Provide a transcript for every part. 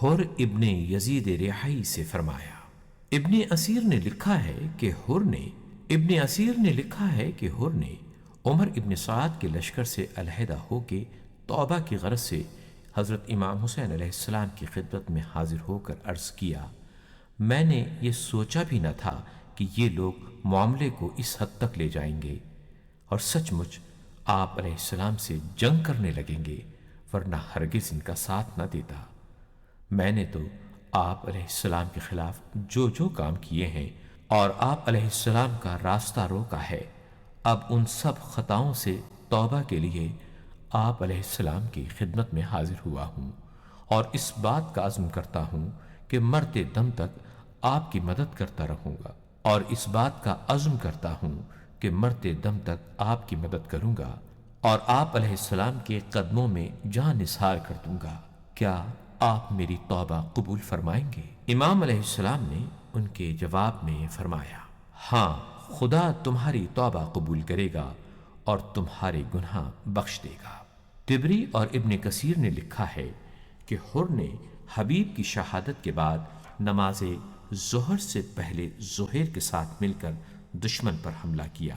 حر ابن یزید ریحی سے فرمایا، ابن اسیر نے لکھا ہے کہ حر نے عمر ابن سعد کے لشکر سے علیحدہ ہو کے توبہ کی غرض سے حضرت امام حسین علیہ السلام کی خدمت میں حاضر ہو کر عرض کیا، میں نے یہ سوچا بھی نہ تھا کہ یہ لوگ معاملے کو اس حد تک لے جائیں گے اور سچ مچ آپ علیہ السلام سے جنگ کرنے لگیں گے، ورنہ ہرگز ان کا ساتھ نہ دیتا۔ میں نے تو آپ علیہ السلام کے خلاف جو جو کام کیے ہیں اور آپ علیہ السلام کا راستہ روکا ہے، اب ان سب خطاؤں سے توبہ کے لیے آپ علیہ السلام کی خدمت میں حاضر ہوا ہوں، اور اس بات کا عزم کرتا ہوں کہ مرتے دم تک آپ کی مدد کرتا رہوں گا، اور اس بات کا عزم کرتا ہوں کہ مرتے دم تک آپ کی مدد کروں گا اور آپ علیہ السلام کے قدموں میں جان نثار کر دوں گا۔ کیا آپ میری توبہ قبول فرمائیں گے؟ امام علیہ السلام نے ان کے جواب میں فرمایا، ہاں، خدا تمہاری توبہ قبول کرے گا اور تمہارے گناہ بخش دے گا۔ طبری اور ابن کثیر نے لکھا ہے کہ حر نے حبیب کی شہادت کے بعد نماز ظہر سے پہلے زہیر کے ساتھ مل کر دشمن پر حملہ کیا۔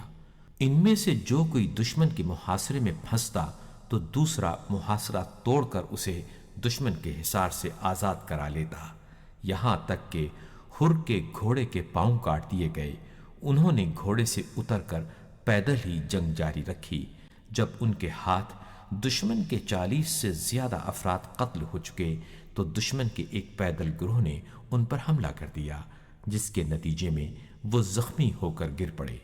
ان میں سے جو کوئی دشمن کے محاصرے میں پھنستا تو دوسرا محاصرہ توڑ کر اسے دشمن کے حصار سے آزاد کرا لیتا، یہاں تک کہ حر کے گھوڑے کے پاؤں کاٹ دیے گئے۔ انہوں نے گھوڑے سے اتر کر پیدل ہی جنگ جاری رکھی۔ جب ان کے ہاتھ دشمن کے 40 سے زیادہ افراد قتل ہو چکے تو دشمن کے ایک پیدل گروہ نے ان پر حملہ کر دیا، جس کے نتیجے میں وہ زخمی ہو کر گر پڑے۔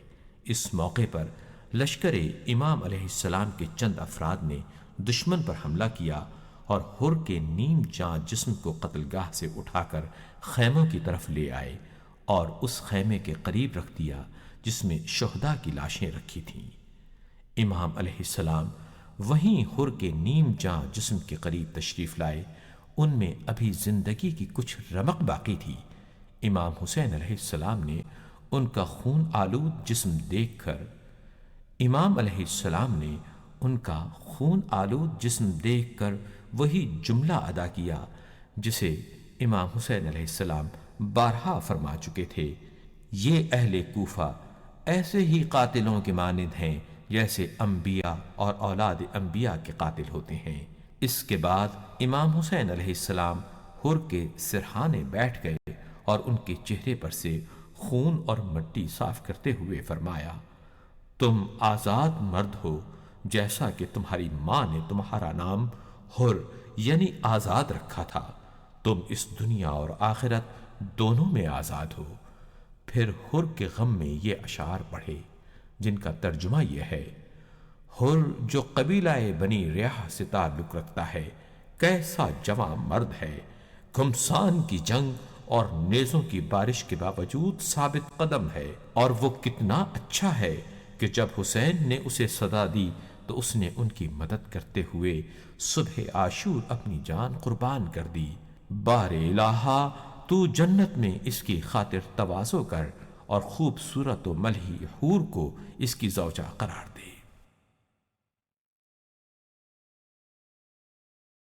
اس موقع پر لشکر امام علیہ السلام کے چند افراد نے دشمن پر حملہ کیا اور حر کے نیم جاں جسم کو قتل گاہ سے اٹھا کر خیموں کی طرف لے آئے اور اس خیمے کے قریب رکھ دیا جس میں شہداء کی لاشیں رکھی تھیں۔ امام علیہ السلام وہیں حر کے نیم جاں جسم کے قریب تشریف لائے۔ ان میں ابھی زندگی کی کچھ رمق باقی تھی۔ امام حسین علیہ السلام نے ان کا خون آلود جسم دیکھ کر وہی جملہ ادا کیا جسے امام حسین علیہ السلام بارہا فرما چکے تھے، یہ اہل کوفہ ایسے ہی قاتلوں کے مانند ہیں جیسے انبیاء اور اولاد انبیاء کے قاتل ہوتے ہیں۔ اس کے بعد امام حسین علیہ السلام حر کے سرہانے بیٹھ گئے اور ان کے چہرے پر سے خون اور مٹی صاف کرتے ہوئے فرمایا، تم آزاد مرد ہو، جیسا کہ تمہاری ماں نے تمہارا نام حر یعنی آزاد رکھا تھا۔ تم اس دنیا اور آخرت دونوں میں آزاد ہو۔ پھر حر کے غم میں یہ اشعار پڑھے جن کا ترجمہ یہ ہے، حر جو قبیلہ بنی ریاح سے تعلق رکھتا ہے، کیسا جواں مرد ہے، گھمسان کی جنگ اور نیزوں کی بارش کے باوجود ثابت قدم ہے، اور وہ کتنا اچھا ہے کہ جب حسین نے اسے صدا دی تو اس نے ان کی مدد کرتے ہوئے صبح عاشور اپنی جان قربان کر دی۔ بار الہا تو جنت میں اس کی خاطر تواضع کر اور خوبصورت و ملہی حور کو اس کی زوجہ قرار دے۔